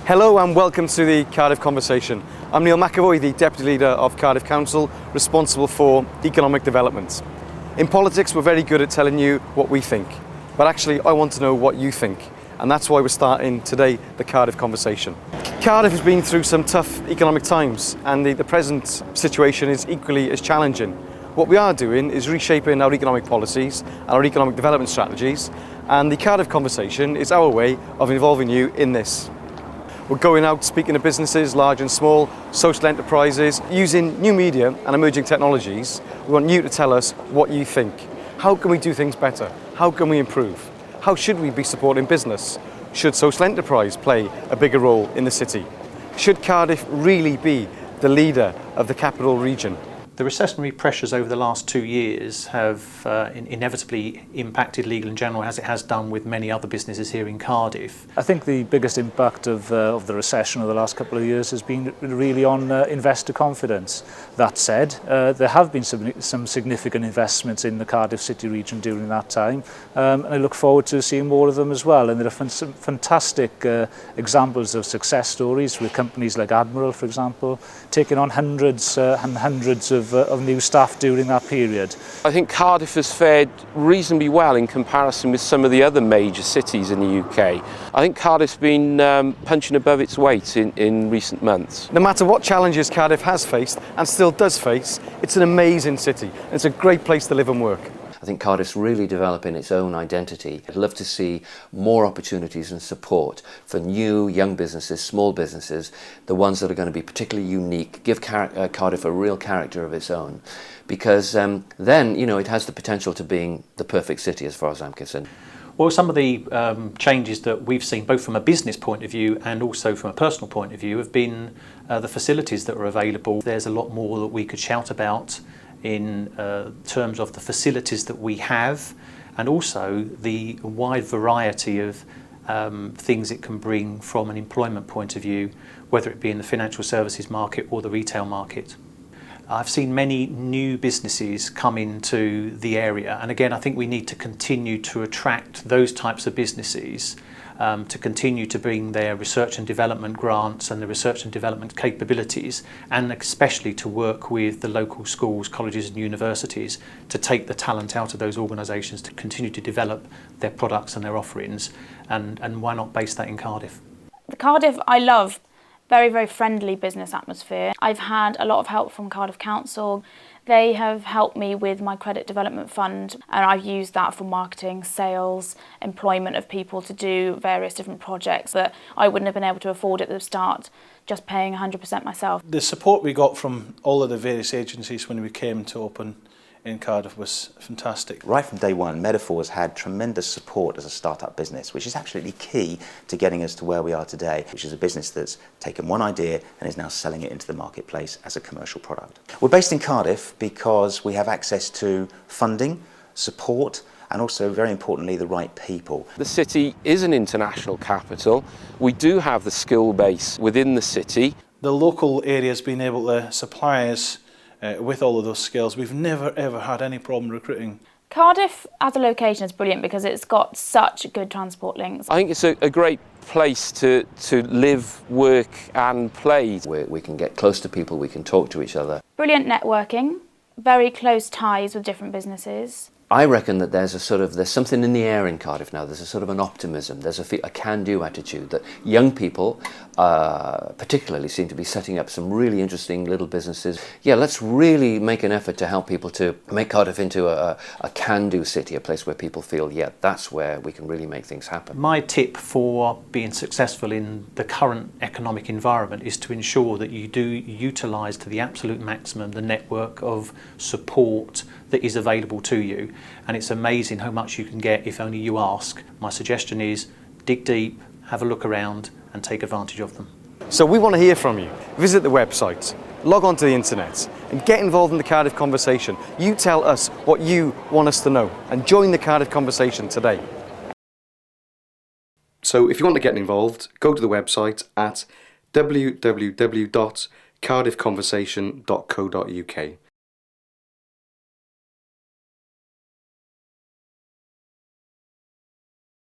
Hello and welcome to the Cardiff Conversation. I'm Neil McAvoy, the Deputy Leader of Cardiff Council, responsible for economic development. In politics, we're very good at telling you what we think, but actually I want to know what you think, and that's why we're starting today the Cardiff Conversation. Cardiff has been through some tough economic times, and the present situation is equally as challenging. What we are doing is reshaping our economic policies and our economic development strategies, and the Cardiff Conversation is our way of involving you in this. We're going out speaking to businesses, large and small, social enterprises, using new media and emerging technologies. We want you to tell us what you think. How can we do things better? How can we improve? How should we be supporting business? Should social enterprise play a bigger role in the city? Should Cardiff really be the leader of the capital region? The recessionary pressures over the last 2 years have inevitably impacted Legal & General, as it has done with many other businesses here in Cardiff. I think the biggest impact of the recession over the last couple of years has been really on investor confidence. That said, there have been some significant investments in the Cardiff City region during that time, and I look forward to seeing more of them as well. And there are some fantastic examples of success stories with companies like Admiral, for example, taking on hundreds and hundreds of new staff during that period. I think Cardiff has fared reasonably well in comparison with some of the other major cities in the UK. I think Cardiff's been punching above its weight in recent months. No matter what challenges Cardiff has faced and still does face, it's an amazing city. It's a great place to live and work. I think Cardiff's really developing its own identity. I'd love to see more opportunities and support for new, young businesses, small businesses, the ones that are going to be particularly unique, give Cardiff a real character of its own. Because then, you know, it has the potential to being the perfect city as far as I'm concerned. Well, some of the changes that we've seen, both from a business point of view and also from a personal point of view, have been the facilities that are available. There's a lot more that we could shout about in terms of the facilities that we have, and also the wide variety of things it can bring from an employment point of view, whether it be in the financial services market or the retail market. I've seen many new businesses come into the area, and again I think we need to continue to attract those types of businesses to continue to bring their research and development grants and the research and development capabilities, and especially to work with the local schools, colleges and universities to take the talent out of those organisations to continue to develop their products and their offerings, and why not base that in Cardiff? The Cardiff I love. Very, very friendly business atmosphere. I've had a lot of help from Cardiff Council. They have helped me with my credit development fund, and I've used that for marketing, sales, employment of people to do various different projects that I wouldn't have been able to afford at the start, just paying 100% myself. The support we got from all of the various agencies when we came to open in Cardiff was fantastic. Right from day one, Metaphor has had tremendous support as a startup business, which is absolutely key to getting us to where we are today, which is a business that's taken one idea and is now selling it into the marketplace as a commercial product. We're based in Cardiff because we have access to funding, support, and also, very importantly, the right people. The city is an international capital. We do have the skill base within the city. The local area's been able to supply us with all of those skills. We've never ever had any problem recruiting. Cardiff as a location is brilliant because it's got such good transport links. I think it's a great place to live, work and play. We can get close to people, we can talk to each other. Brilliant networking, very close ties with different businesses. I reckon that there's something in the air in Cardiff now. There's a sort of an optimism. There's a can-do attitude that young people particularly seem to be setting up some really interesting little businesses. Yeah, let's really make an effort to help people to make Cardiff into a can-do city, a place where people feel, yeah, that's where we can really make things happen. My tip for being successful in the current economic environment is to ensure that you do utilise to the absolute maximum the network of support that is available to you. And it's amazing how much you can get if only you ask. My suggestion is dig deep, have a look around and take advantage of them. So we want to hear from you. Visit the website, log on to the internet and get involved in the Cardiff Conversation. You tell us what you want us to know and join the Cardiff Conversation today. So if you want to get involved, go to the website at www.cardiffconversation.co.uk.